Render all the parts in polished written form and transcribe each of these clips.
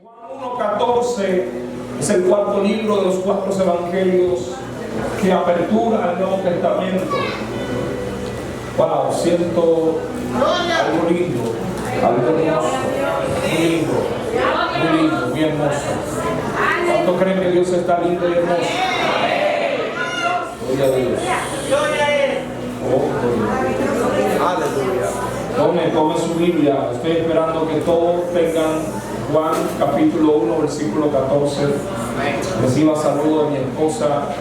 Juan 1:14 es el cuarto libro de los 4 evangelios que apertura el Nuevo Testamento. Wow, siento algo lindo, algo hermoso, muy lindo, muy lindo, muy hermoso. ¿Cuántos creen que Dios está lindo y hermoso? Gloria a Dios. Aleluya. Tome su Biblia. Estoy esperando que todos tengan Juan capítulo 1, versículo 14. Reciba saludo de mi esposa,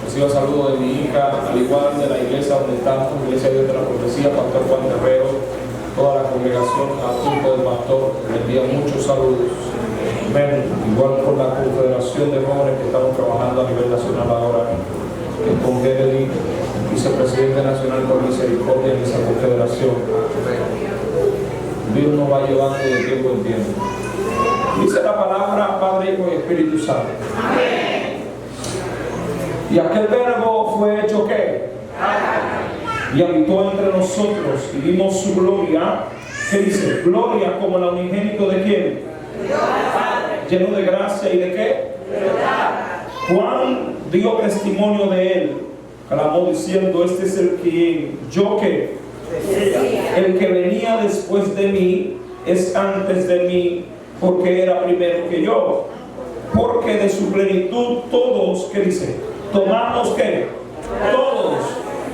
reciba saludo de mi hija, al igual de la iglesia donde estamos, Iglesia de Dios de la Profecía, Pastor Juan Guerrero, toda la congregación, al grupo del pastor, le envía muchos saludos. Amén. Igual por la Confederación de Jóvenes que estamos trabajando a nivel nacional ahora, con Kennedy, vicepresidente nacional por misericordia en esa confederación. Dios nos va llevando de tiempo en tiempo. Dice la palabra Padre, Hijo y Espíritu Santo. Amén. Y aquel verbo fue hecho ¿qué? Y habitó entre nosotros y vimos su gloria. ¿Qué dice? Gloria como la unigénito de ¿quién? Dios Padre. Lleno de gracia y de ¿qué? Juan dio testimonio de él, clamó diciendo: este es el que yo que el que venía después de mí es antes de mí, porque era primero que yo, porque de su plenitud todos, ¿qué dice? Tomamos ¿qué? Todos.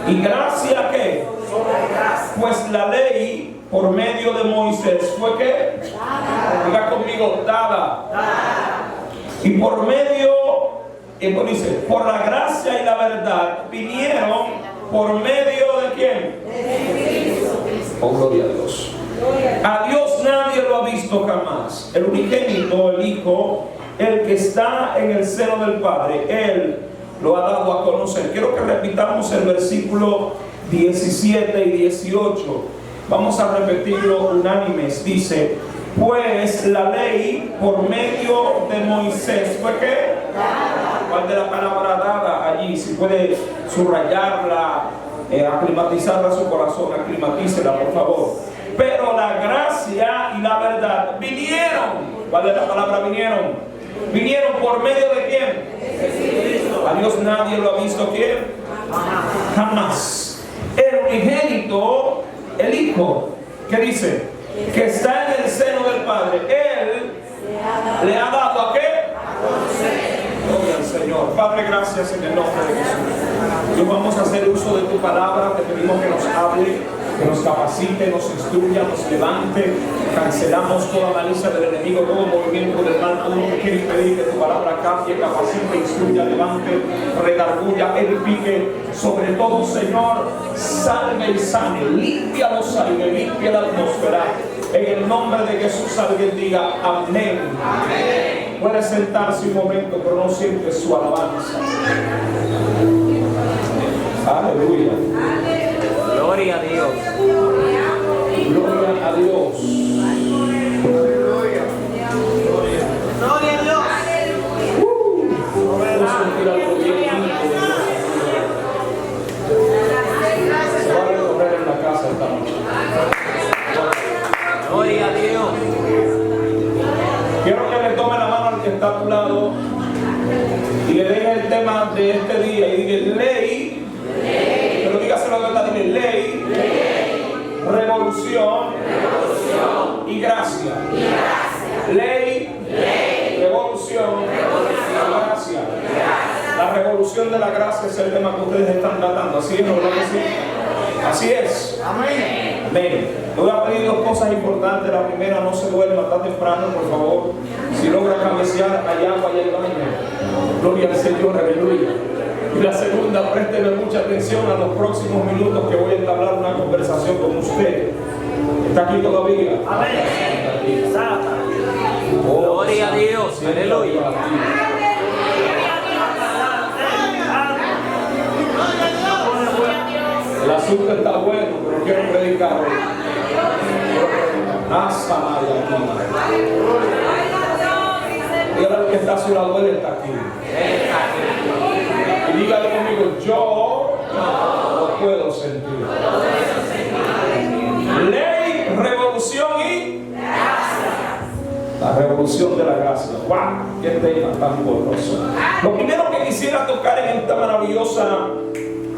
Y gracia ¿qué? Pues la ley por medio de Moisés fue ¿qué? Diga conmigo, dada. Y por medio, dice, por la gracia y la verdad vinieron por medio de ¿quién? Oh, gloria a Dios. A Dios nadie lo ha visto jamás. El unigénito, el Hijo, el que está en el seno del Padre, Él lo ha dado a conocer. Quiero que repitamos el versículo 17 y 18. Vamos a repetirlo unánimes. Dice: pues la ley por medio de Moisés fue ¿qué? ¿Cuál de la palabra dada allí? Si puede subrayarla, aclimatizarla a su corazón, aclimatícela por favor. Pero la gracia y la verdad vinieron. ¿Cuál de la palabra vinieron? Vinieron por medio de ¿quién? A Dios nadie lo ha visto ¿quién? Jamás. El unigénito, el Hijo, ¿qué dice? Que está en el seno del Padre, Él le ha dado ¿a qué? Gloria al Señor. Padre, gracias en el nombre de Jesús. Dios, vamos a hacer uso de tu palabra. Te pedimos que nos hable, que nos capacite, nos instruya, nos levante. Cancelamos toda malicia del enemigo, todo movimiento del mal, todo lo que quiere impedir que tu palabra cambie, capacite, instruya, levante, redarguya, edifique. Sobre todo, Señor, salve y sane, limpia los aires, limpia la atmósfera. En el nombre de Jesús, alguien diga amén. Amén. Puede sentarse un momento, pero no siente su alabanza. Aleluya. Gloria a Dios. Gloria a Dios. Gloria a Dios. Vamos a sentir algo bien lindo de Dios. Se va a recorrer en la casa esta noche. Gloria a Dios. Quiero que le tome la mano al que está a tu lado y le deje el tema de este día y diga ley, pero dígaselo a verdad, dile ley, revolución y gracia. Ley, revolución y gracia. La revolución de la gracia es el tema que ustedes están tratando, ¿así es o no? Así es. Amén. Amén. Le voy a pedir 2 cosas importantes. La primera, no se duerma, está temprano, por favor. Si logra cabecear, hay agua y hay baño. Gloria al Señor, aleluya. Y la segunda, présteme mucha atención a los próximos minutos que voy a entablar una conversación con usted. ¿Está aquí todavía? Amén. Oh, Gloria a Dios, aleluya. El asunto está bueno, pero quiero predicar hoy. Dígale al que está a su lado, él está aquí. Y dígale conmigo, yo lo puedo sentir. Ley, revolución y gracia. revolución de la gracia. ¡Wow! ¡Qué tema tan poderoso! Lo primero que quisiera tocar en esta maravillosa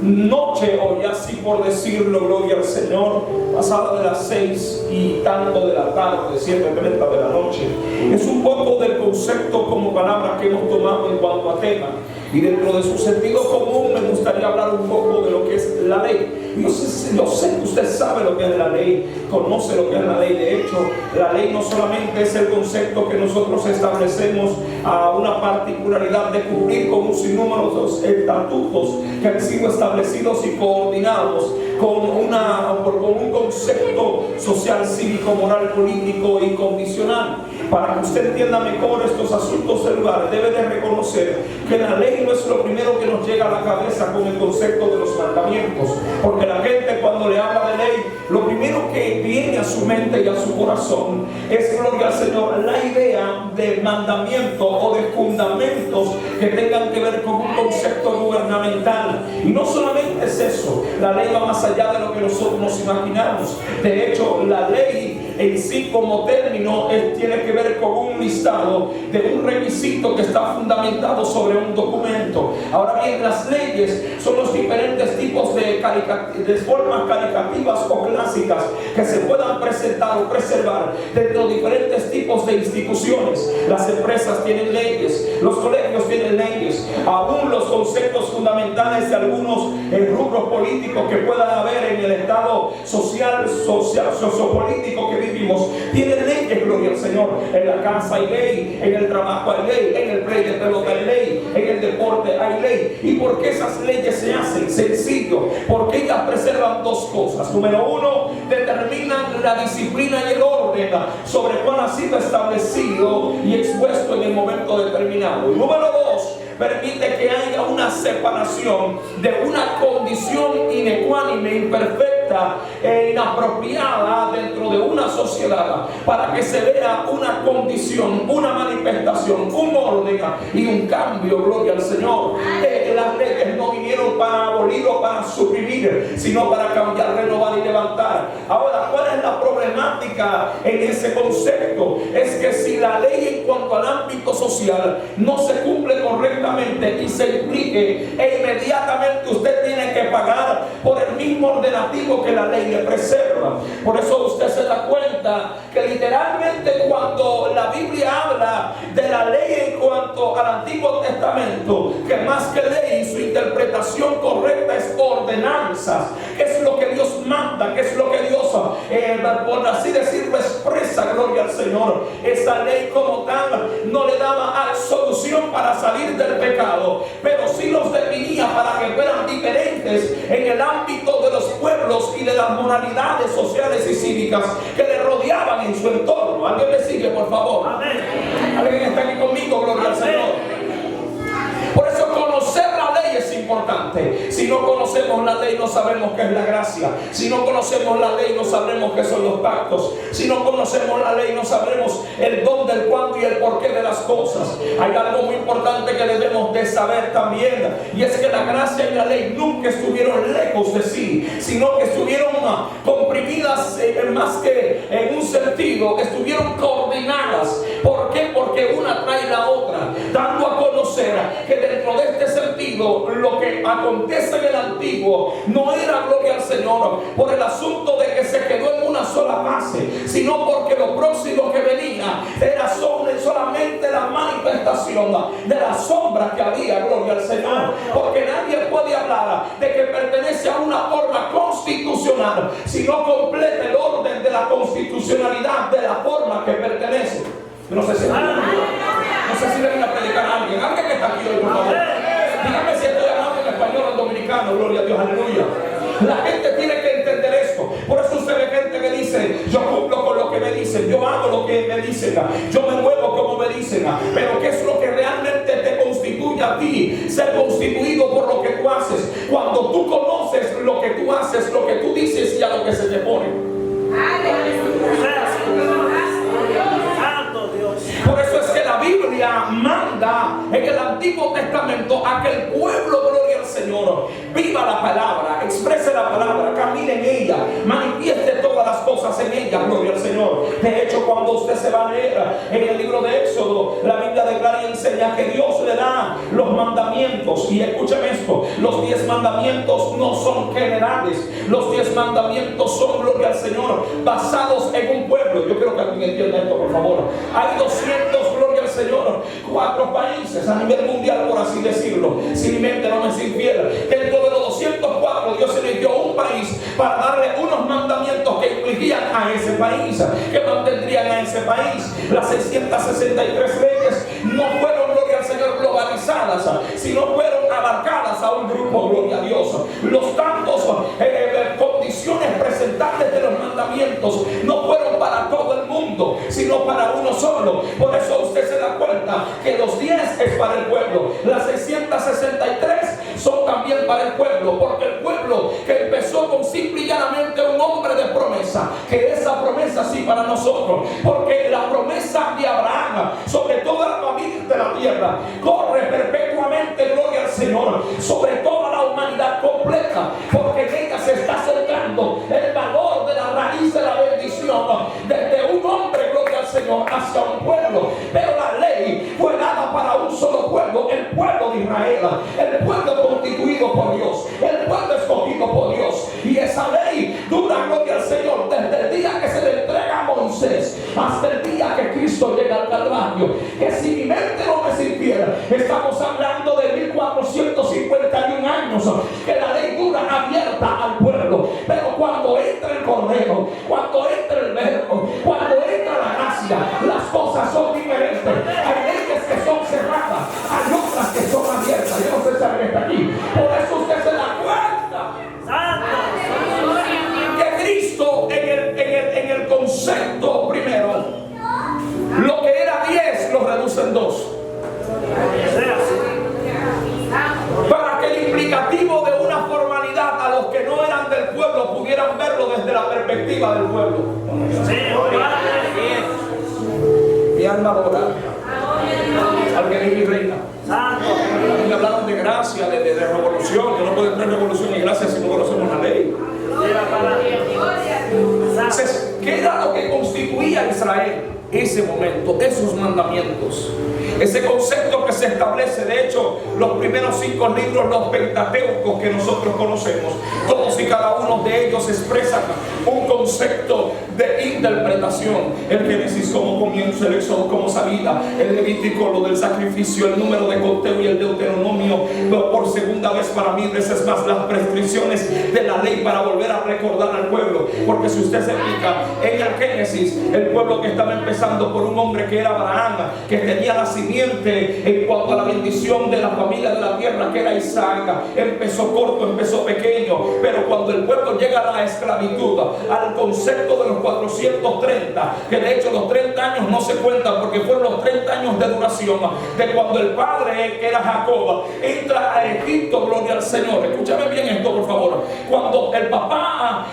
noche, o ya así por decirlo, gloria al Señor, pasada de las 6 y tanto de la tarde, 7:30 de la noche, es un poco del concepto como palabra que hemos tomado en cuanto a tema. Y dentro de su sentido común me gustaría hablar un poco de lo que es la ley. Yo sé que usted sabe lo que es la ley, conoce lo que es la ley. De hecho, la ley no solamente es el concepto que nosotros establecemos a una particularidad de cumplir con un sinnúmero de estatutos que han sido establecidos y coordinados con un concepto social, cívico, moral, político y condicional. Para que usted entienda mejor estos asuntos celulares, debe de reconocer que la ley no es lo primero que nos llega a la cabeza con el concepto de los mandamientos, porque la gente cuando le habla de ley, lo primero que viene a su mente y a su corazón es, gloria al Señor, la idea de mandamiento o de fundamentos que tengan que ver con un concepto gubernamental. Y no solamente es eso, la ley va más allá de lo que nosotros nos imaginamos. De hecho, la ley en sí como término tiene que ver con un listado de un requisito que está fundamentado sobre un documento. Ahora bien, las leyes son los diferentes tipos de formas caricativas o clásicas que se puedan presentar o preservar dentro de diferentes tipos de instituciones. Las empresas tienen leyes, los colegios tienen leyes, aún los conceptos fundamentales de algunos rubros políticos que puedan haber en el estado sociopolítico que vivimos, tienen leyes, gloria al Señor. En la casa hay ley, en el trabajo hay ley, en el play de pelota hay ley, en el deporte hay ley. ¿Y por qué esas leyes se hacen? Sencillo, porque ellas preservan dos cosas. Número uno, determinan la disciplina y el orden sobre cuál ha sido establecido y expuesto en el momento determinado. Y número dos, permite que haya una separación de una condición inecuánime, imperfecta e inapropiada dentro de una sociedad, para que se vea una condición, una manifestación, un orden y un cambio, gloria al Señor. Las leyes no vinieron para abolir o para suprimir, sino para cambiar, renovar y levantar. Ahora, ¿cuál es la problemática en ese concepto? Es que si la ley en cuanto al ámbito social no se cumple correctamente y se implique, e inmediatamente usted tiene que pagar por el mismo ordenativo que la ley le preserva. Por eso usted se da cuenta que literalmente cuando la Biblia habla de la ley en cuanto al Antiguo Testamento, que más que ley, su interpretación correcta es ordenanzas. ¿Qué es lo que Dios manda? ¿Qué es lo que Dios, por así decirlo, expresa? Gloria al Señor. Esa ley como tal no le daba solución para salir del pecado, pero sí los definía para que fueran diferentes en el ámbito de los pueblos y de las moralidades sociales y cívicas que le rodeaban en su entorno. ¿Alguien me sigue, por favor? Amén. ¿Alguien está aquí conmigo? Gloria al Señor. Por eso conocer la ley es importante. Si no conocemos la ley, no sabemos qué es la gracia. Si no conocemos la ley, no sabremos qué son los pactos. Si no conocemos la ley, no sabremos el dónde, el cuándo y el porqué de las cosas. Hay algo muy importante que debemos de saber también, y es que la gracia y la ley nunca estuvieron lejos de sí, sino que estuvieron comprimidas más que en un sentido, estuvieron coordinadas. ¿Por qué? Porque una trae la otra, dando a conocer que dentro de este sentido lo que acontece en el antiguo no era, gloria al Señor, por el asunto de que se quedó en una sola fase, sino porque lo próximo que venía era solamente la manifestación de la sombra que había, gloria al Señor. Porque nadie puede hablar de que pertenece a una forma constitucional si no completa el orden de la constitucionalidad de la forma que pertenece. No sé si le viene a predicar a alguien. Alguien que está aquí hoy, por favor. Dígame si estoy hablando en español o en dominicano. Gloria a Dios, aleluya. La gente tiene que entender esto. Por eso usted ve gente que dice: yo cumplo con lo que me dicen, yo hago lo que me dicen, yo me muevo como me dicen. Pero ¿qué es lo que realmente te constituye a ti? Ser constituido por lo que tú haces. Cuando tú conoces lo que tú haces, lo que tú dices y a lo que se te pone. Por eso es que la Biblia manda en el Antiguo Testamento a que el pueblo, gloria al Señor, viva la palabra, exprese la palabra, camine en ella, manifieste todas las cosas en ella, gloria al Señor. De hecho, cuando usted se va a leer en el libro de Éxodo, la Biblia declara y enseña que Dios le da los mandamientos. Y escúchame esto, los 10 mandamientos no son generales. Los 10 mandamientos son, gloria al Señor, basados en un pueblo. Yo quiero que alguien entienda esto, por favor. Hay 200, gloria al Señor, 4 países a nivel mundial, por así decirlo. Si mi mente no me es infiel, dentro de los 204 Dios eligió un país para darle unos mandamientos que infligían a ese país, que mantendrían a ese país. Las 663 leyes no fueron, gloria al Señor, globalizadas, sino fueron abarcadas a un grupo, gloria a Dios. Los tantos condiciones presentables de los mandamientos no fueron para todo el mundo, sino para uno solo. Por eso usted se da cuenta que los 10 es para el pueblo, las 663 son también para el pueblo, porque el pueblo que empezó con simple y llanamente un hombre de promesa, que esa promesa sí para nosotros, porque la promesa de Abraham sobre toda la familia de la tierra corre perpetuamente, gloria al Señor, sobre toda la humanidad completa, porque en ella se está centrando el valor de la raíz de la bendición desde un hombre, gloria al Señor, hacia un pueblo. Pero la ley fue dada para un solo pueblo, el pueblo de Israel, el pueblo constituido por Dios, el pueblo escogido por Dios. Y esa ley dura, gloria al Señor, desde el día que se le entrega a Moisés hasta el día que Cristo llega al Calvario. Que si mi mente no me es infiel, estamos hablando de 1451 años que la ley dura abierta al pueblo. Pero cuando entra el Cordero, cuando entra el Verbo, cuando entra la gracia, las cosas son diferentes. Hay leyes que son cerradas, hay otras que son abiertas. Yo no sé si alguien está aquí. Por eso usted se da cuenta que Cristo en el concepto primero, lo que era 10 lo reduce en 2. Para que el implicativo de una formalidad a los que no eran del pueblo pudieran verlo desde la perspectiva del pueblo. Mi alma adora. Alguien es mi reina. Me hablaron de gracia, de revolución. Que no puede tener revolución y gracia si no conocemos la ley. Entonces, ¿qué era lo que constituía a Israel? Ese momento, esos mandamientos, ese concepto que se establece. De hecho, los primeros 5 libros, los pentateucos que nosotros conocemos, todos y cada uno de ellos expresan un concepto de interpretación. El Génesis como comienzo, el Éxodo como salida, el Levítico lo del sacrificio, el número de conteo y el Deuteronomio por segunda vez para mí, veces más las prescripciones de la ley para volver a recordar al pueblo. Porque si usted se fija en el Génesis, el pueblo que estaba empezando por un hombre que era Abraham, que tenía la simiente en cuanto a la bendición de la familia de la tierra, que era Isaac, empezó corto, empezó pequeño. Pero cuando el pueblo llega a la esclavitud, al concepto de los 430, que de hecho los 30 años no se cuentan porque fueron los 30 años de duración de cuando el padre, que era Jacob, entra a Egipto, gloria al Señor. Escúchame bien esto, por favor. Cuando el papá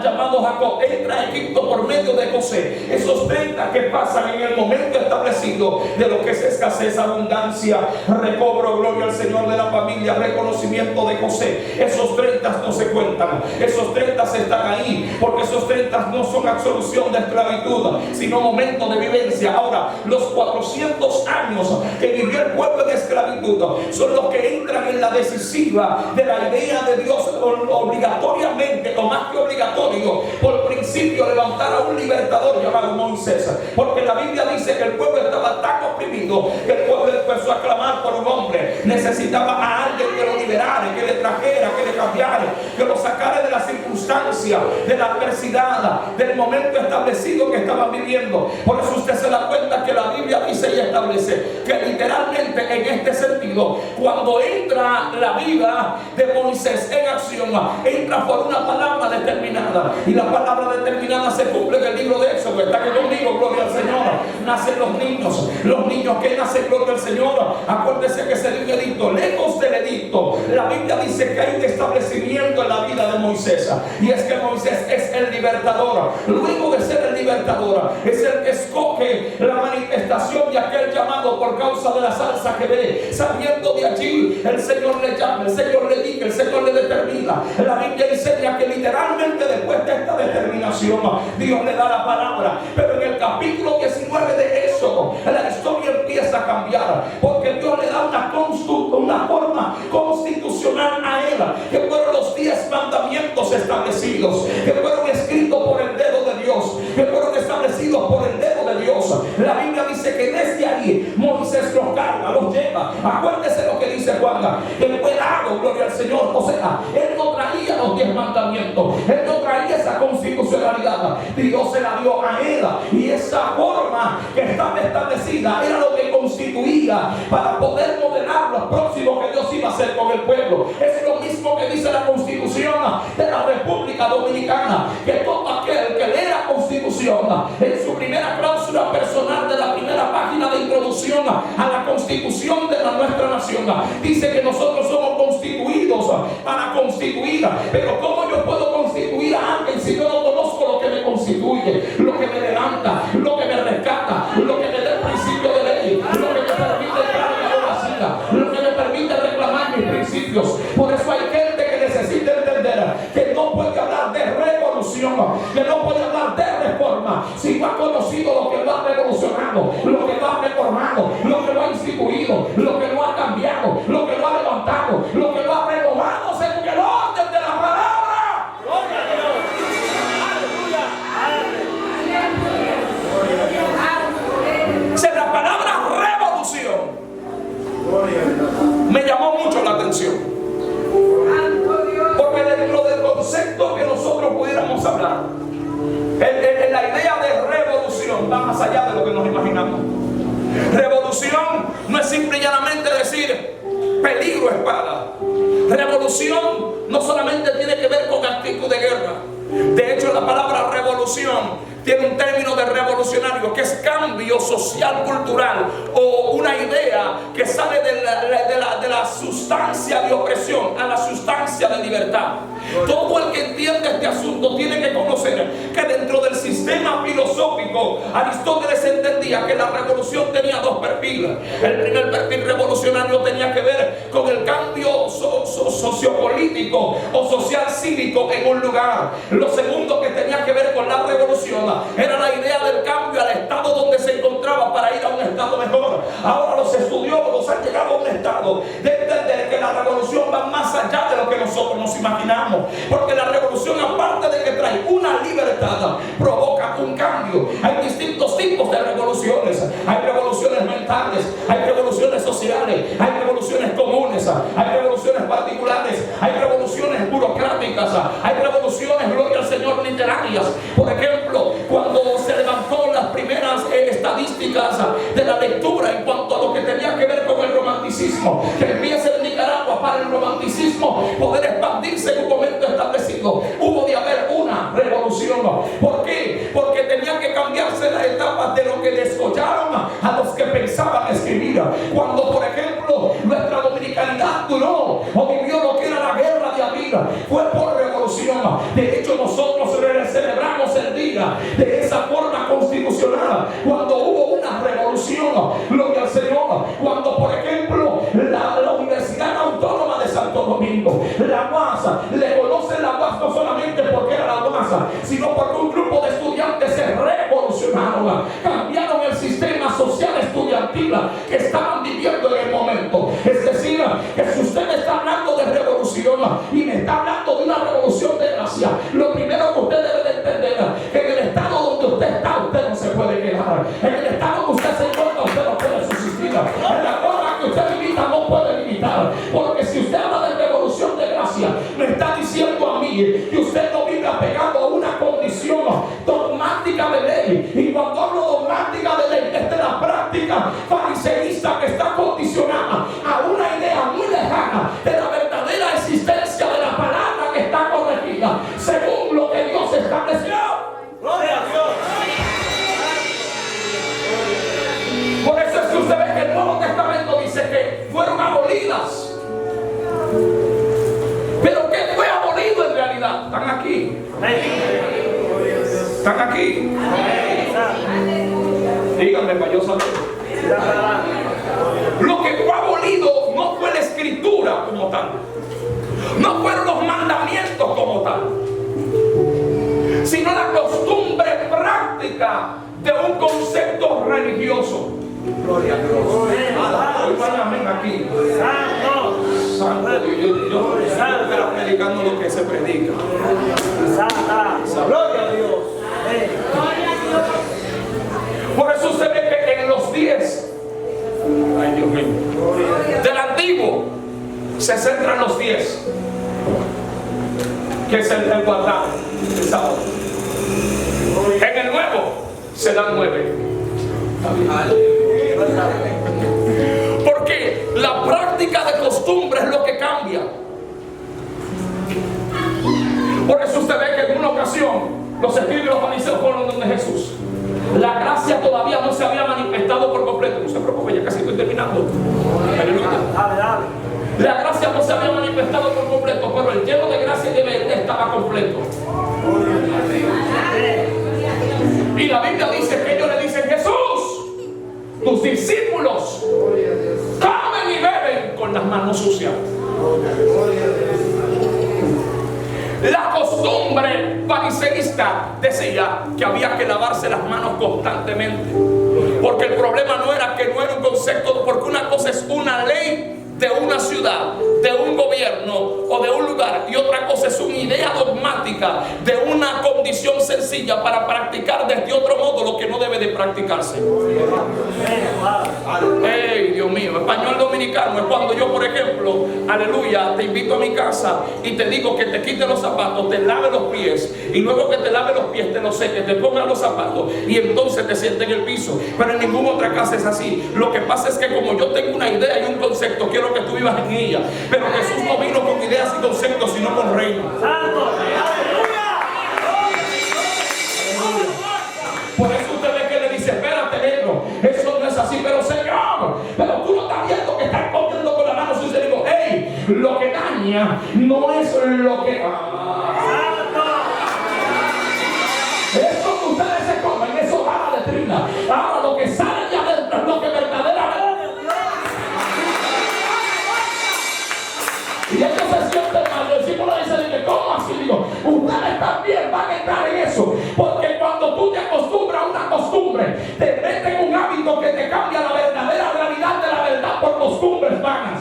llamado Jacob entra a Egipto por medio de José, esos 30 que pasan en el momento establecido de lo que es escasez, abundancia, recobro, gloria al Señor de la familia, reconocimiento de José, esos 30 no se cuentan. Esos 30 están ahí porque esos 30 no son absolución de esclavitud, sino momento de vivencia. Ahora, los 400 años que vivió el pueblo de esclavitud son los que entran en la decisiva de la idea de Dios obligatoriamente, o más que obligatorio, por principio levantar a un libertador llamado Moisés. Porque la Biblia dice que el pueblo estaba tan oprimido que el pueblo empezó a clamar por un hombre. Necesitaba a alguien que lo liberara, que le trajera, que le cambiara, que lo sacara de la circunstancia, de la adversidad, del momento establecido que estaban viviendo. Por eso usted se da cuenta que la Biblia dice y establece que literalmente en este sentido, cuando entra la vida de Moisés en acción, entra por una palabra determinada, y la palabra determinada se cumple en el libro de Éxodo. Está que conmigo, gloria al Señor. Nacen los niños que nacen, gloria al Señor. Acuérdese que se dio un edicto, lejos del edicto. La Biblia dice que hay un establecimiento en la vida de Moisés, y es que Moisés es el libertador. Luego de ser el libertador, libertadora. Es el que escoge la manifestación de aquel llamado por causa de la salsa que ve. Saliendo de allí, el Señor le llama, el Señor le dice, el Señor le determina. La Biblia enseña que literalmente después de esta determinación, Dios le da la palabra. Pero en el capítulo 19 de eso, la historia empieza a cambiar, porque Dios le da una forma constitucional a él, que fueron los 10 mandamientos establecidos, que fueron escritos por el dedo de Dios, que fueron establecidos por el dedo de Dios. La Biblia dice que desde ahí Moisés los carga, los lleva. Acuérdese lo que dice Juan, él fue dado, gloria al Señor. O sea, él no traía los 10 mandamientos, él no traía esa constitucionalidad. Dios se la dio a él, y esa forma que estaba establecida era lo que constituía para poder modelar lo próximo que Dios iba a hacer con el pueblo. Es lo mismo que dice la Constitución de la República Dominicana, que todo aquel que lee la Constitución en su primera cláusula personal de la primera página de introducción a la Constitución de nuestra nación, dice que nosotros somos constituidos para constituir. Pero ¿cómo yo puedo constituir a alguien si yo no conozco lo que me constituye, lo que me levanta, lo que me rescata, lo que me da el principio de ley, lo que me permite entrar en la vacía, lo que me permite reclamar mis principios? Por eso hay gente que necesita entender que no puede hablar de revolución, que no puede hablar de reforma si no ha conocido lo que lo ha revolucionado, lo que lo ha reformado, lo que lo ha instituido, lo que lo ha cambiado, lo que lo ha levantado, lo que lo ha renovado según el orden de la palabra. Gloria a Dios. Aleluya. Si la palabra revolución me llamó mucho la atención, porque dentro del concepto que nosotros pudiéramos hablar, la idea de revolución va más allá de lo que nos imaginamos. Revolución no es simple y llanamente decir peligro, espada. Revolución no solamente tiene que ver con actitud de guerra. De hecho, la palabra revolución tiene un término de revolucionario, que es cambio social, cultural, o una idea que sale de la sustancia de opresión a la sustancia de libertad. Todo el que entiende este asunto tiene que conocer que dentro del sistema filosófico, Aristóteles entendía que la revolución tenía dos perfiles. El primer perfil revolucionario tenía que ver con el cambio sociopolítico o social cívico en un lugar. Lo segundo que tenía que ver con la revolución era la idea del cambio al estado donde se encontraba para ir a un estado mejor. Ahora los estudiólogos han llegado a un estado de entender que la revolución va más allá de lo que nosotros nos imaginamos, porque la revolución, aparte de que trae una libertad, provoca un cambio. Hay distintos tipos de revoluciones. Hay revoluciones mentales, hay revoluciones sociales, hay revoluciones comunes, hay revoluciones particulares, hay revoluciones burocráticas, hay revoluciones, gloria al Señor, literarias. Por ejemplo, cuando se levantó las primeras estadísticas de la lectura en cuanto a lo que tenía que ver con el romanticismo, que empieza en Nicaragua para el romanticismo poder expandirse en un momento establecido, hubo de haber una revolución. ¿Por qué? Porque tenía que cambiarse las etapas de lo que descollaron a los que pensaban escribir. Cuando, por ejemplo, nuestra dominicanidad duró o vivió lo que era la guerra de abril, fue por revolución. De hecho, nosotros celebramos el día de esa forma constitucional cuando hubo una revolución, gloria al Señor. Cuando, por ejemplo, la Universidad Autónoma de Santo Domingo, la UAS, le conocen la UAS no solamente porque era la UAS, sino porque un grupo de estudiantes se revolucionaron, cambiaron el sistema social estudiantil que estaban viviendo en el momento. Es decir, que si usted me está hablando de revolución y me está hablando de una revolución de gracia, lo primero que usted debe de entender es que en el estado donde usted está, usted no se puede quedar. En el estado donde usted se encuentra, usted no puede subsistir. En la forma que usted limita, no puede limitar. Porque si usted habla de revolución de gracia, me está diciendo a mí que usted no vive apegado a una condición dogmática de ley. Y cuando hablo dogmática de ley, es de la práctica fariseísta que está condicionada a una idea muy lejana de la verdadera existencia de la palabra que está corregida según lo que Dios estableció. Gloria a Dios. Por eso es que usted ve que el Nuevo Testamento dice que fueron abolidas. Pero ¿qué fue abolido en realidad? Están aquí. Están aquí. Díganme para yo saber. Lo que fue abolido no fue la escritura como tal, no fueron los mandamientos como tal, sino la costumbre práctica de un concepto religioso. Gloria a Dios. Amén aquí. Santo Dios. Yo estoy predicando lo que se predica. Gloria a Dios. Por eso usted ve que en los 10, ay Dios mío, del antiguo se centran los 10, que es el guardar el sábado. En el nuevo se dan 9. Porque la práctica de costumbre es lo que cambia. Por eso usted ve que en una ocasión los escribas y los fariseos fueron donde Jesús. La gracia todavía no se había manifestado por completo. No se preocupe, ya casi estoy terminando. Aleluya. La gracia no se había manifestado por completo, pero el lleno de gracia y de verdad estaba completo. Y la Biblia dice que ellos le dicen: Jesús, tus discípulos comen y beben con las manos sucias. La costumbre fariseísta decía que había que lavarse las manos constantemente, porque el problema no era que no era un concepto, porque una cosa es una ley de una ciudad, de un gobierno o de un lugar, y otra cosa es una idea dogmática de una condición sencilla para practicar desde otro modo lo que no debe de practicarse. Hey, Dios mío, español dominicano es cuando yo, por ejemplo, aleluya, te invito a mi casa y te digo que te quites los zapatos, te lave los pies, y luego que te lave los pies te los seques, te pongas los zapatos y entonces te sientes en el piso. Pero en ninguna otra casa es así. Lo que pasa es que como yo tengo una idea y un concepto, quiero que tú vivas en ella. Pero Jesús no vino con ideas y conceptos, sino con reino. Por eso usted ve que le dice: espérate, negro, eso no es así. Pero Señor, pero tú no estás viendo que estás comiendo con la mano sucia. Digo: hey, lo que daña no es lo que... Esto que ustedes se comen, eso va a la letrina. Ahora lo que sale de adentro es lo que verdaderamente... Y ellos se sienten mal. El discípulo dice: ¿cómo así? Digo, ustedes también van a entrar en eso, porque cuando tú te acostumbras a una costumbre, te meten un hábito que te cambia la verdadera realidad de la verdad por costumbres vanas.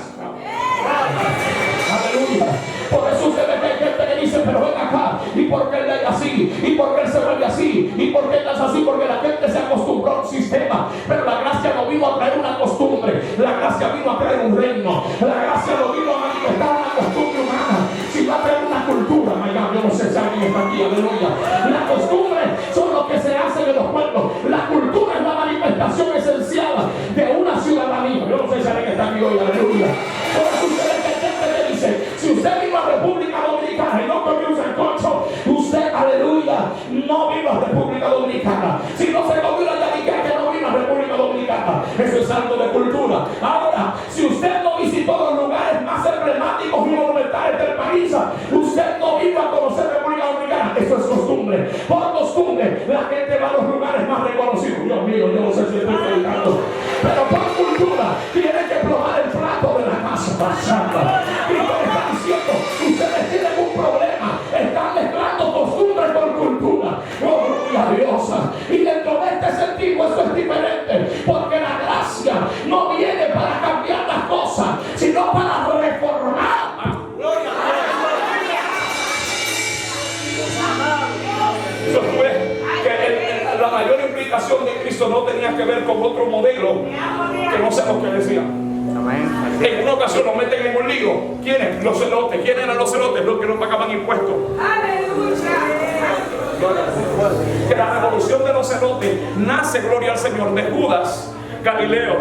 Aleluya. Por eso usted ve que hay gente que dice: pero ven acá, ¿y por qué él es así? ¿Y por qué él se vuelve así? ¿Y por qué él es así? Porque la gente se acostumbró a un sistema, pero la gracia no vino a traer una costumbre, la gracia vino a traer un reino. La gracia no vino a manifestar una costumbre humana, sino a traer una cultura. Yo no sé si alguien está aquí, aleluya. Las costumbres son lo que se hace en los pueblos. La cultura es la manifestación esencial de una ciudadanía. Yo no sé si alguien está aquí hoy, aleluya. Por eso ustedes que gente le dice: si usted vino a República Dominicana y no comió un sancocho, usted, aleluya, no vino a República Dominicana. Si no se comió la yabica, que no vino a República Dominicana. Eso es algo de cultura. Ahora, si usted no visitó los lugares más emblemáticos y monumentales del país, usted no vino a conocer República Dominicana. Eso es costumbre. Por costumbre, la gente va a los lugares más reconocidos. Dios mío, yo no sé si estoy predicando, pero por cultura tiene que probar el plato de la casa pasada. Y lo que está diciendo: ustedes tienen un problema, están mezclando costumbre con cultura. Oh, gloria a Dios. Y dentro de este sentido eso es diferente, porque la gracia no viene para cambiar las cosas, sino para reformar. Eso fue que la mayor implicación de Cristo no tenía que ver con otro modelo que no sé lo que decía. En una ocasión nos meten en un lío. ¿Quiénes? Los celotes. ¿Quiénes eran los celotes? Los que no pagaban impuestos. Que la revolución de los celotes nace, gloria al Señor, de Judas Galileo.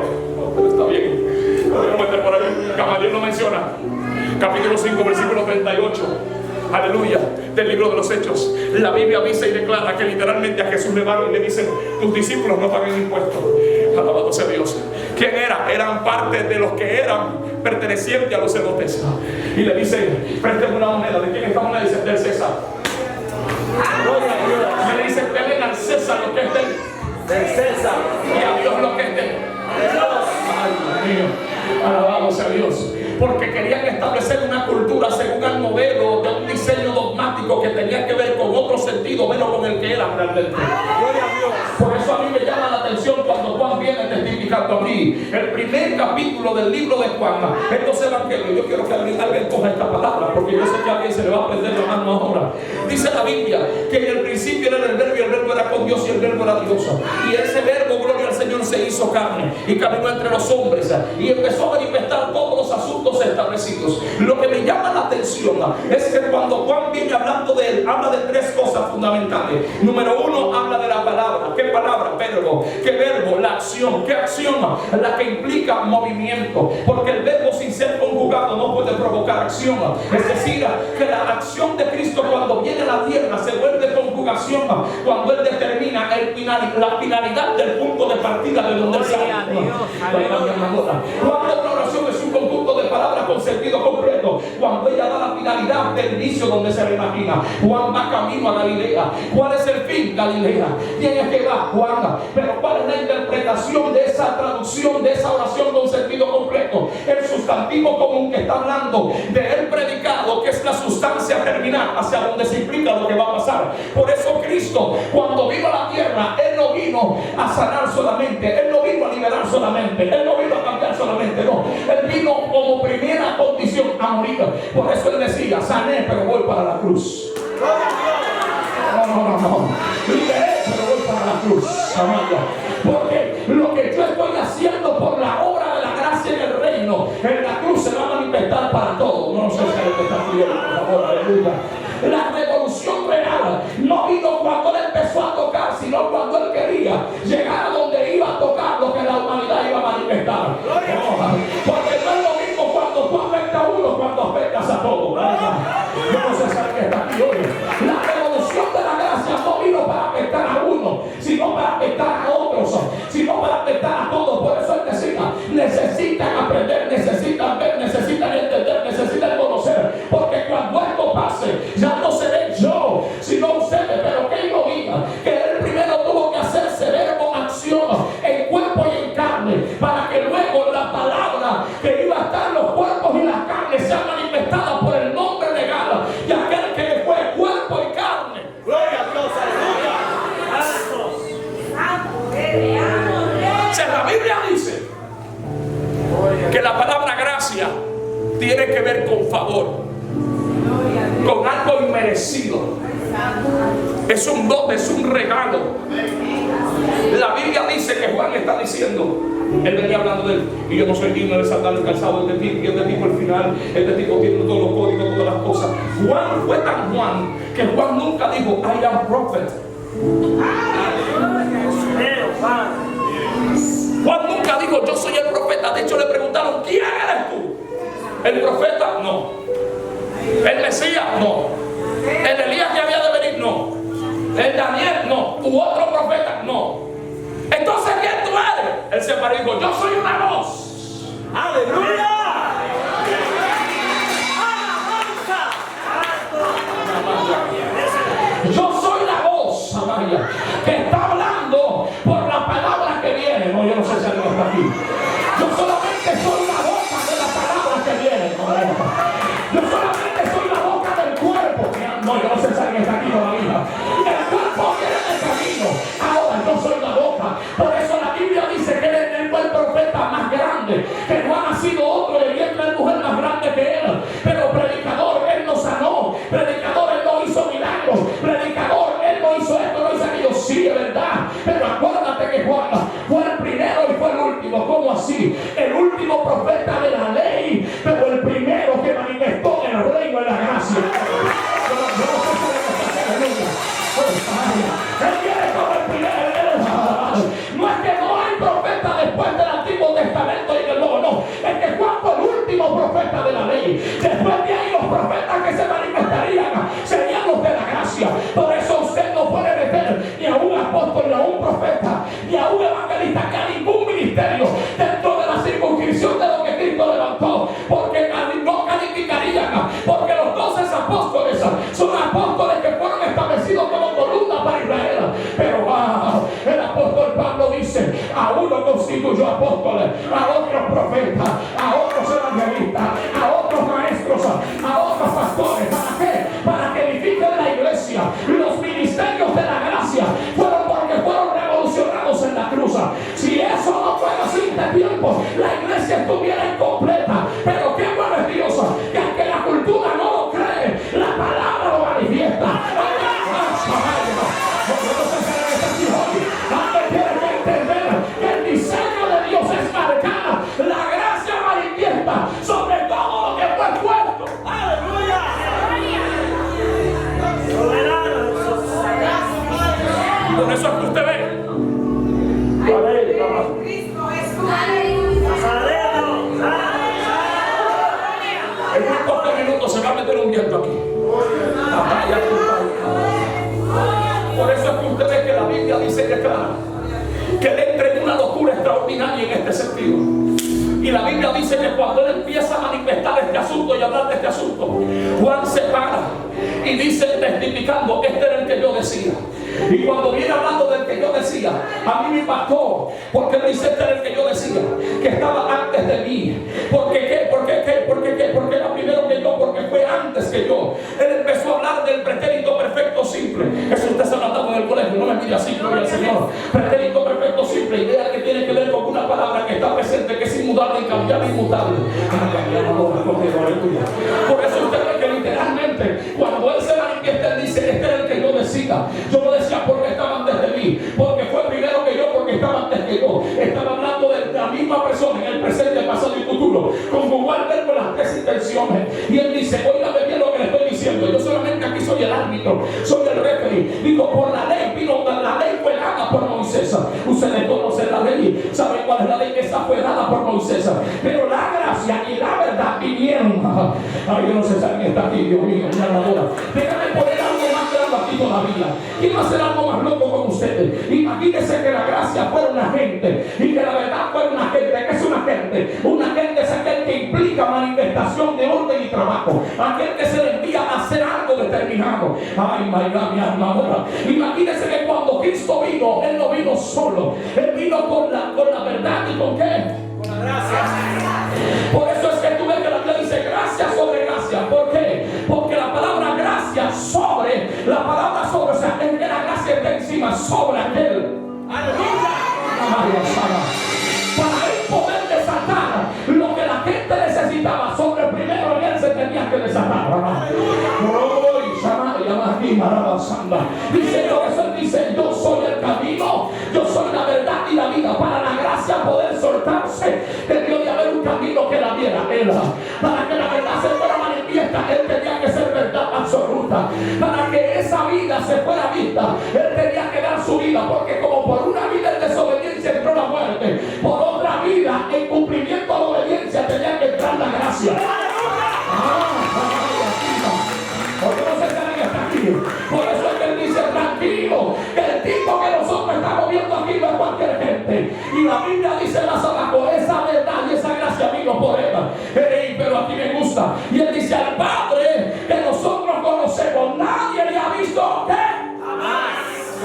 Pero está bien, lo voy a meter por ahí. Gamaliel lo menciona. Capítulo 5, versículo 38. Aleluya, del libro de los Hechos. La Biblia avisa y declara que literalmente a Jesús le van y le dicen: tus discípulos no pagan impuestos. Alabado sea Dios. ¿Quién era? Eran parte de los que eran pertenecientes a los celotes. Y le dicen: préstame una moneda. ¿De quién esta moneda? Dice: del César. Y le dicen: denle al César lo que es del César. Y a establecer una cultura según el modelo de un diseño dogmático que tenía que ver con otro sentido, menos con el que era realmente. Gloria a Dios. Por eso a mí me llama la atención cuando Juan viene testificando aquí. El primer capítulo del libro de Juan, estos evangelios, yo quiero que alguien coja esta palabra, porque yo sé que a alguien se le va a perder la mano ahora. Dice la Biblia que en el principio era el verbo y el verbo era con Dios y el verbo era Dios. Y ese verbo, gloria al Señor, se hizo carne y caminó entre los hombres y empezó a manifestar todos los asuntos establecidos. Lo que me llama la atención es que cuando Juan viene hablando de él, habla de tres cosas fundamentales. Número uno, habla de la palabra. ¿Qué palabra? Verbo. ¿Qué verbo? La acción. ¿Qué acción? La que implica movimiento. Porque el verbo sin ser conjugado no puede provocar acción. Es decir, que la acción de Cristo cuando viene a la tierra se vuelve conjugación cuando Él determina la finalidad del punto de partida de donde Él sale. Cuando una oración es un conjunto de palabras con sentido completo, cuando ella da la finalidad del inicio donde se le imagina. Juan va camino a Galilea. ¿Cuál es el fin? Galilea. ¿Quién es que va? Juan. Pero ¿cuál es la interpretación de esa traducción, de esa oración con sentido completo? El sustantivo común que está hablando de el predicado, que es la sustancia terminal hacia donde se implica lo que va a pasar. Por eso Cristo, cuando vino a la tierra, Él no vino a sanar solamente, Él no vino a liberar solamente, Él no vino a cambiar solamente, no. Él vino como primera condición a morir. Por eso Él decía, sané, pero voy para la cruz. No. Liberé, pero voy para la cruz. Amaya. Porque lo que yo estoy haciendo por la obra de la gracia en el reino, en la cruz se va a manifestar para todos. No sé si es lo que está pidiendo, por favor, aleluya. La revolución real no vino cuando Él empezó a tocar, sino cuando Él quería llegar a donde iba a tocar lo que la humanidad iba a manifestar. Porque no es lo mismo cuando tú afectas a uno, cuando afectas a todos. Yo no sé si alguien está aquí hoy. La revolución de la gracia no vino para afectar a uno, sino para afectar a otros, sino para afectar a todos. Por eso Él decía, necesitan aprender, necesitan ver, necesitan entender, necesitan conocer. Porque cuando esto pase, ya no seré yo, sino ustedes. Pero que Él lo diga, que Él primero tuvo que hacerse verbo, acción, en cuerpo y en carne, para que luego la palabra que iba a estar en los cuerpos y las carnes sea manifestada por el nombre legal y aquel que fue cuerpo y carne. Gloria a Dios, aleluya. O sea, la Biblia dice que la palabra gracia tiene que ver con favor, con algo inmerecido. Es un don, es un regalo. La Biblia dice que Juan está diciendo, él venía hablando de él, y yo no soy digno de saltar el calzado de este tipo, y este tipo al final, este tipo tiene todos los códigos, todas las cosas. Juan fue tan Juan que Juan nunca dijo, I am prophet. Juan nunca dijo, yo soy el profeta. De hecho le preguntaron, ¿quién eres tú? ¿El profeta? No. ¿El Mesías? No. ¿El Elías que había de venir? No. ¿El Daniel? No. ¿Tu otro profeta? No. Entonces, ¿quién tú eres? Él se paró y dijo, yo soy una voz. ¡Aleluya! Yo soy la voz, Amaya, que está hablando por la palabra que viene. No, yo no sé si alguien está aquí. Yo solamente soy la boca de la palabra que viene. Yo solamente soy la boca del cuerpo. No, yo no sé si alguien está aquí todavía. El cuerpo viene en el camino. Ahora yo soy la boca. Por eso la Biblia dice que él fue el profeta más grande, que no ha nacido otro de vientre de mujer más grande que él. Pero predicador, él no sanó. Predicador, él no hizo milagros. Predicador, él no hizo esto, no hizo aquello. Sí, es verdad. Pero acuérdate que Juan fue el primero y fue el último. ¿Cómo así? El último profeta de la ley, pero el primero que manifestó el reino de la gracia. Él viene como el primero. No es que no hay profeta después del Antiguo Testamento y del Nuevo, no. Es que Juan fue el último profeta de la ley. Después de ahí los profetas que se manifestarían serían los de la gracia. Por eso usted no puede meter ni a un apóstol, ni a un profeta, ni a un evangelista, ni a ningún ministerio dentro de la circunscripción de lo que Cristo levantó, porque no calificarían, porque los 12 apóstoles son apóstoles que fueron establecidos como columna para Israel. Pero el apóstol Pablo dice, a uno constituyó apóstoles, a otros profetas, a otros evangelistas, a otros maestros, la Biblia dice que cuando él empieza a manifestar este asunto y hablar de este asunto, Juan se para y dice, testificando, este era el que yo decía. Y cuando viene hablando del que yo decía, a mí me impactó, porque me dice, este era el que yo decía, que estaba antes de mí. ¿Por qué? Porque era primero que yo, porque fue antes que yo. Él empezó a hablar del pretérito perfecto simple. Eso usted se lo ha dado en el colegio, no me mire así, gloria al Señor. Pretérito perfecto simple, idea que tiene que ver con una palabra que está presente, que es inmutable y cambiable, inmutable. Por eso usted ve que literalmente, cuando él se manifiesta, él dice, este era el que yo decía. Yo lo decía porque estaba antes de mí, porque fue primero que yo, porque estaba antes que yo. Estaba hablando de la misma persona en el presente, pasado y futuro, conjugó el verbo en las tres intenciones. Y él dice, oígame bien lo que le estoy diciendo. Yo solamente aquí soy el árbitro, soy el referee. Digo, por la ley vino, la ley fue dada por Moisés. Ustedes conocen la ley, saben cuál es la ley. Esa fue dada por Moisés, pero la gracia y la verdad vinieron. Ay, yo no sé si alguien está aquí, Dios mío, mi almadura. Déjame poner algo más grande aquí todavía. Quiero hacer algo más loco con ustedes. Imagínense que la gracia fuera una gente y que la verdad fuera una gente. ¿Qué es una gente? Una gente es aquel que implica manifestación de orden y trabajo, aquel que se le envía a hacer algo determinado. Ay, mi alma. Imagínense que cuando Cristo vino, él no vino solo, él vino con la verdad. ¿Y con qué? Con la gracia. Por eso es que tú ves que la Biblia dice gracia sobre gracia. ¿Por qué? Porque la palabra gracia sobre, la palabra sobre, o sea, es que la gracia está encima, sobre aquel. ¡Aleluya! Para él poder desatar lo que la gente necesitaba, sobre primero en él se tenía que desatar. Dice, por eso él dice, yo soy el camino, yo soy la verdad y la vida. Para la gracia poder soltarse, debió de haber un camino que la viera él. Para que la verdad se fuera manifiesta, él tenía que ser verdad absoluta. Para que esa vida se fuera vista, él tenía que dar su vida, porque como por una vida en desobediencia entró la muerte, por otra vida en cumplimiento a la obediencia tenía que entrar la gracia. Porque no se sabe que está aquí. Por eso es que él dice, tranquilo, que el tipo que nosotros estamos viendo aquí no es cualquier gente. Y la Biblia dice más abajo, esa verdad y esa gracia vino por él. Pero aquí me gusta. Y él dice, al Padre que nosotros conocemos, nadie le ha visto ¿qué?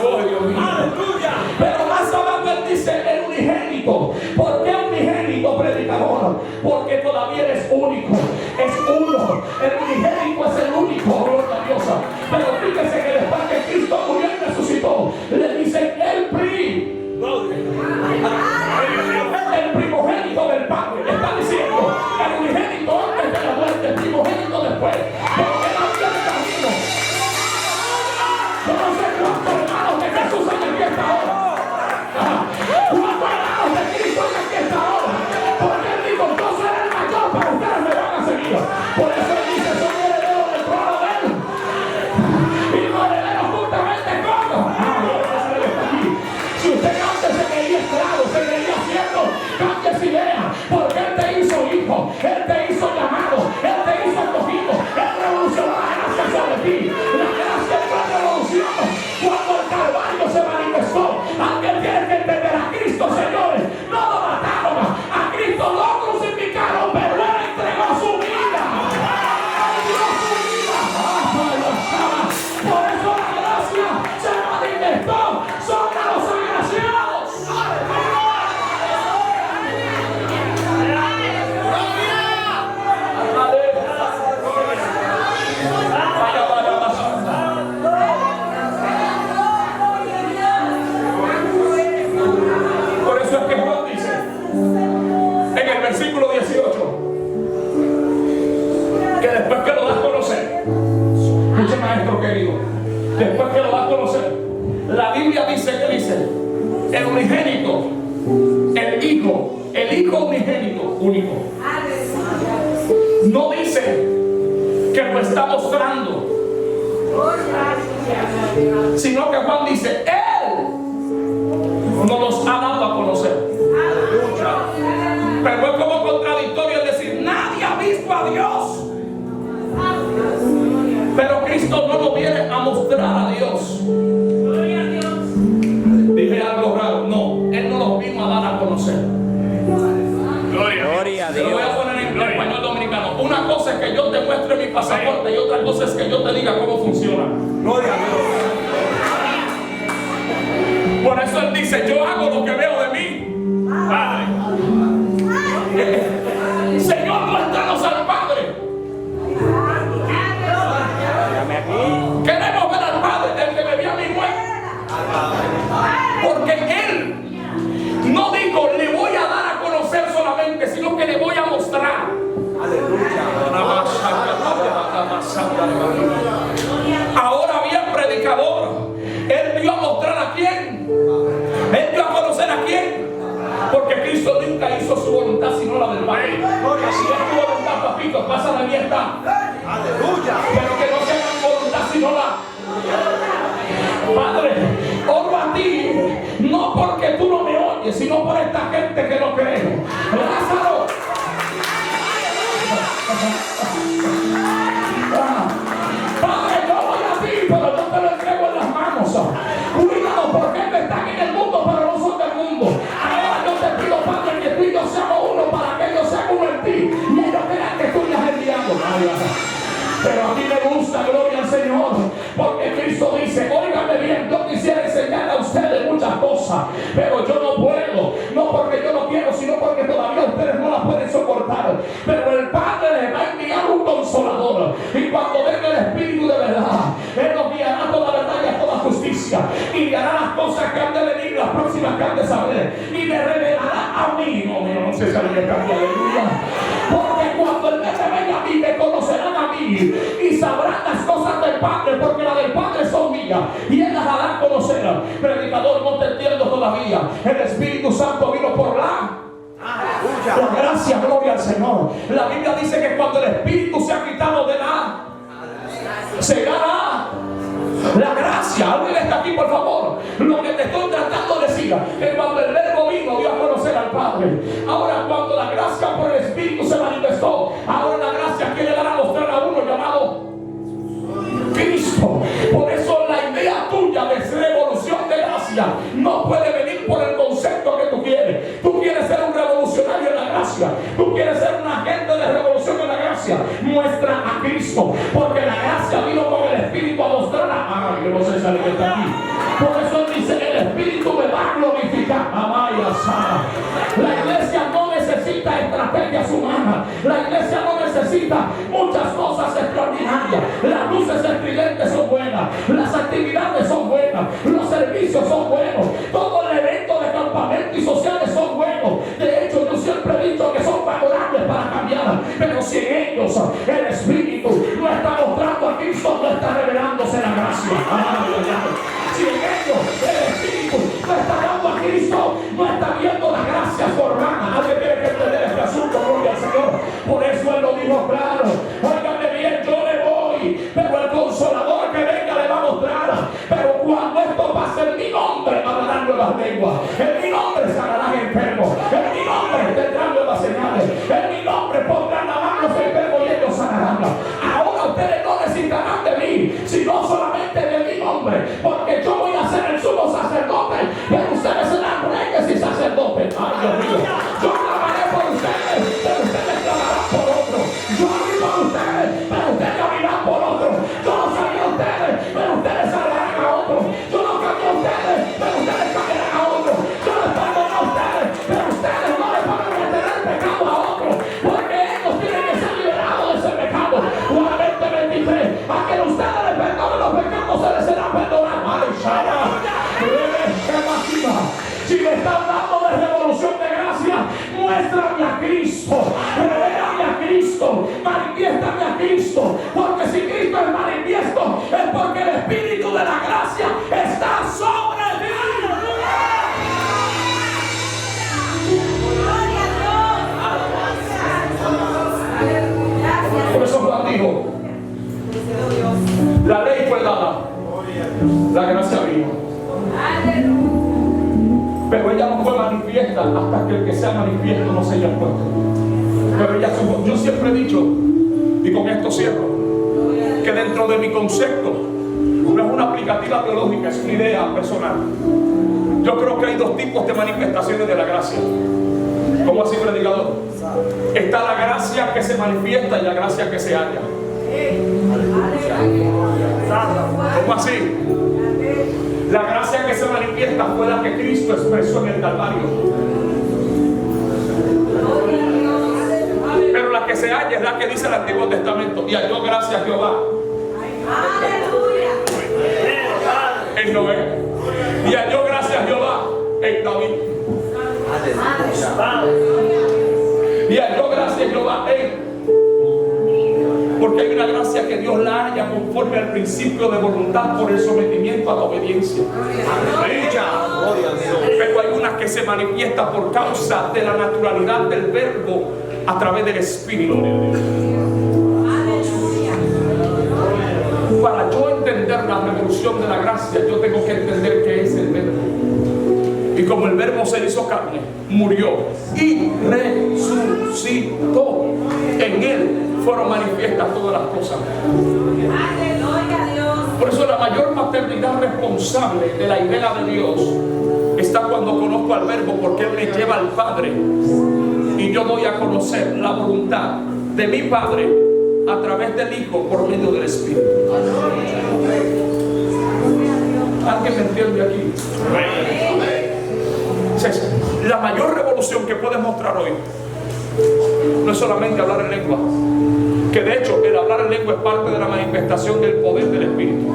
Oh, Dios mío. ¡Aleluya! Pero más abajo él dice, el unigénito. ¿Por qué unigénito, predicador? Porque todavía eres único. Es uno. El unigénito es el único. Gloria a Dios. Pero fíjese que después que Cristo murió y resucitó, le dicen el primogénito del Padre. Le está diciendo el unigénito antes de la muerte, el primogénito después. Porque nadie le camino. Yo no sé cuántos hermanos de Jesús hay aquí esta hora. ¿Cuántos hermanos de Cristo hay aquí esta hora? Porque él dijo, yo seré el mayor, pero ustedes me van a seguir. Por eso él dice, soy heredero del trono de él. Y no heredero justamente como. Si usted antes se creía esclavo, se creía siervo, cambie esa idea. Porque él te hizo hijo, él te hizo llamado, él te hizo escogido, él revolucionó la gracia sobre ti. La gracia es la revolución. Cuando el Calvario se manifestó, alguien tiene que entender a Cristo, señores. No lo mataron, a Cristo lo crucificaron, pero él entregó su vida. Él dio su vida. Por eso la gracia se manifestó sobre los agraciados. Por eso es que Juan dice en el versículo 18 que después que lo das a conocer, escuche maestro querido, después que lo das a conocer, la Biblia dice que dice el unigénito, el hijo unigénito, único. No dice que lo está mostrando, sino que Juan dice, él nos los ha dado a conocer. Pero es como contradictorio decir, nadie ha visto a Dios. Pero Cristo no nos viene a mostrar a Dios. Dije algo raro. No, él no nos vino a dar a conocer. Gloria. pasaporte y otra cosa es que yo te diga cómo funciona. Gloria a Dios. Por eso Él dice, yo hago lo que veo de mí. Padre. Señor, muéstranos al Padre. Llame aquí. Queremos ver al Padre, el que me vio a mí muerto. Porque Él no dijo, le voy a dar a conocer solamente, sino que le voy a mostrar. Aleluya. Ahora bien, predicador, Él dio a mostrar a quién. Él dio a conocer a quién. Porque Cristo nunca hizo su voluntad sino la del Padre. Si es tu voluntad, papito, pásala y está. Aleluya. Pero que no sea mi voluntad sino la. Padre, oro a ti, no porque tú no me oyes, sino por esta gente que no cree. Lázaro. Padre, yo voy a ti, pero yo te lo entrego en las manos. Cuídalo, porque Él está aquí en el mundo, pero no son del mundo. Ahora yo te pido, Padre, que tú y yo seamos uno para que ellos sean uno en ti. Y ellos crean que tú les has enviado. Pero a mí me gusta, gloria al Señor, porque Cristo dice, óigame bien, yo quisiera enseñarle a ustedes muchas cosas, pero yo no puedo, no porque yo no quiero, sino porque todavía ustedes no las pueden soportar. Pero el Padre les va a enviar un consolador, y cuando venga el Espíritu de verdad, Él nos guiará a toda verdad y a toda justicia, y le hará las cosas que han de venir, las próximas que han de saber, y me revelará a mí. No sé si alguien cambia, aleluya. Porque cuando el me venga a mí, me conocerán a mí y sabrán las cosas del Padre, porque las del Padre son mías y Él las hará a conocer. Predicador, no te entiendo todavía. El Espíritu Santo vino por la gracia, gloria al Señor. La Biblia dice que cuando el Espíritu se ha quitado de la se gana la gracia. Alguien está aquí, por favor. Lo que te estoy tratando de decir, que cuando el Verbo vino, dio a conocer al Padre. Ahora, cuando la gracia por el Espíritu se manifestó, ahora la gracia quiere dar a mostrar a uno llamado Cristo. Por eso la idea tuya de revolución de gracia no puede venir por el concepto que tú quieres. Tú quieres ser un revolucionario en la gracia. Tú quieres ser un agente de revolución en la gracia. Muestra a Cristo, porque la gracia vino con el Espíritu a mostrar a yo no sé si alguien está aquí. Por eso Él dice, el Espíritu me va a glorificar. Amaya sana. La iglesia no necesita estrategias humanas. La iglesia no necesita muchas cosas extraordinarias. Las luces estridentes son buenas, las actividades son buenas, los servicios son buenos, todo el evento de campamento y sociales son buenos. De hecho, yo siempre he dicho que son favorables para cambiar. Pero si en ellos el Espíritu no está mostrando a Cristo, no está revelándose la gracia. Si en ellos el Espíritu no está dando a Cristo, no está viendo la gracia formada. Alguien tiene que entender este asunto, gloria al Señor. Por eso Él lo dijo claro. Óigame bien, yo le voy, pero el consolador que venga le va a mostrar. Pero cuando esto pase, en mi nombre hablarán nuevas lenguas, en mi nombre sanarán enfermos, en mi nombre tendrán nuevas señales, en mi nombre pondrán la mano a los enfermos y ellos sanarán. Ahora ustedes no necesitarán de mí, sino solamente de mi nombre, porque yo voy a ser el sumo sacerdote, pero ustedes serán reyes y sacerdotes. Ay, Dios mío, yo clamaré por ustedes, pero ustedes clamarán por otros. Yo abrí por ustedes, pero ustedes abrirán por otros. Yo no salí a ustedes, pero ustedes salirán a otros. Yo no cambié a ustedes, pero ustedes cambiarán a otros. Yo les perdoné a ustedes, pero ustedes no les van a meter el pecado a otros, porque ellos tienen que ser liberados de ese pecado. Juan 20:23, a que ustedes les perdonen los pecados, se les será perdonado. ¡Ay, Shara! Si me están hablando de revolución de gracia, muéstrame a Cristo, revélame a Cristo, manifiéstame a Cristo, porque si Cristo es manifiesto, es porque el Espíritu de la gracia está sobre mí. Por eso Juan dijo, la ley fue dada, la gracia vino. Pero ella no fue manifiesta hasta que el que sea manifiesto no se haya puesto. Pero ella, yo siempre he dicho, y con esto cierro, que dentro de mi concepto no es una aplicativa teológica, es una idea personal. Yo creo que hay dos tipos de manifestaciones de la gracia. ¿Cómo así, predicador? Está la gracia que se manifiesta y la gracia que se halla. ¿Cómo así? La gracia que se manifiesta fue la que Cristo expresó en el Calvario. Pero la que se halla es la que dice el Antiguo Testamento. Y halló gracia a Jehová en Noé. Y halló gracia a Jehová en David. Y halló gracia a Jehová en... Porque hay una gracia que Dios la halla conforme al principio de voluntad por el sometimiento a la obediencia. Pero hay una que se manifiesta por causa de la naturalidad del verbo a través del Espíritu. Para yo entender la revolución de la gracia, yo tengo que entender qué es el verbo. Y como el verbo se hizo carne, murió y resucitó, en él fueron manifiestas todas las cosas. Por eso la mayor paternidad responsable de la idea de Dios está cuando conozco al verbo, porque él me lleva al Padre y yo doy a conocer la voluntad de mi Padre a través del Hijo por medio del Espíritu. ¿Alguien me entiende aquí? La mayor revolución que puedes mostrar hoy no es solamente hablar en lengua, que de hecho el hablar en lengua es parte de la manifestación del poder del Espíritu.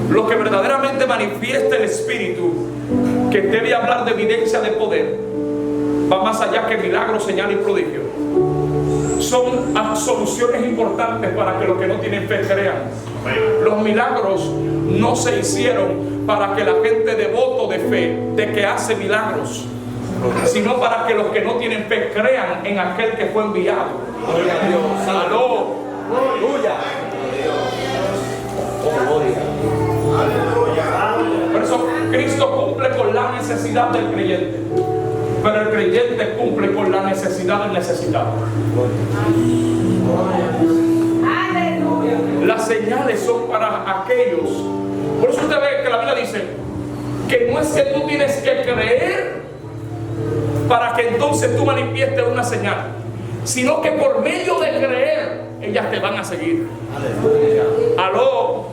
Lo que verdaderamente manifiesta el Espíritu, que debe hablar de evidencia de poder, va más allá que milagros, señal y prodigio. Son soluciones importantes para que los que no tienen fe crean. Los milagros no se hicieron para que la gente devoto de fe, de que hace milagros, sino para que los que no tienen fe crean en aquel que fue enviado. Gloria a Dios. ¡Aló! Aleluya. Por eso Cristo cumple con la necesidad del creyente, pero el creyente cumple con la necesidad del necesitado. Las señales son para aquellos. Por eso usted ve que la Biblia dice que no es que tú tienes que creer para que entonces tú manifiestes una señal, sino que por medio de creer ellas te van a seguir. Aló.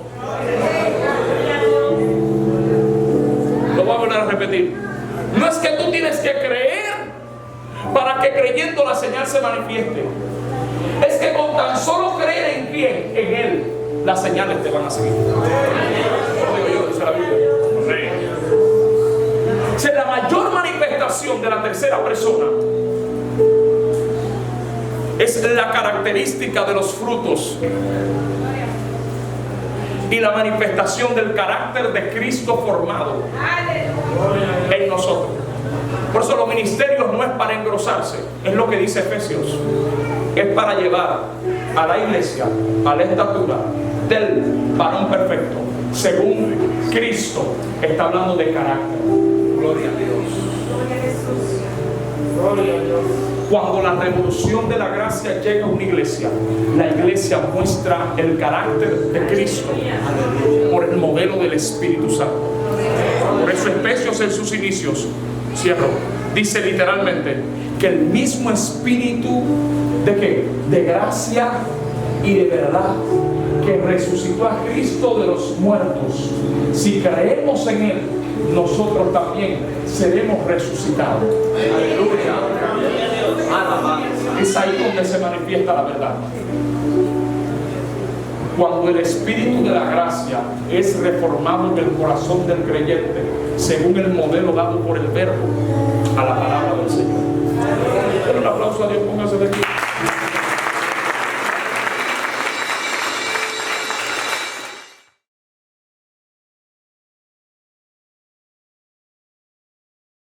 Lo voy a volver a repetir. No es que tú tienes que creer para que creyendo la señal se manifieste. Es que con tan solo creer en quién, en Él, las señales te van a seguir. Lo digo yo, dice la Biblia. O sea, la mayor manifestación de la tercera persona es la característica de los frutos y la manifestación del carácter de Cristo formado en nosotros. Por eso los ministerios no es para engrosarse, es lo que dice Efesios, es para llevar a la iglesia a la estatura del varón perfecto, según Cristo. Está hablando de carácter. Gloria a Dios. Gloria a Dios. Cuando la revolución de la gracia llega a una iglesia, la iglesia muestra el carácter de Cristo por el modelo del Espíritu Santo. Por eso Efesios en sus inicios, cierro, dice literalmente que el mismo Espíritu ¿de qué? De gracia y de verdad, que resucitó a Cristo de los muertos. Si creemos en Él, nosotros también seremos resucitados. Aleluya. Es ahí donde se manifiesta la verdad. Cuando el Espíritu de la gracia es reformado en el corazón del creyente, según el modelo dado por el Verbo,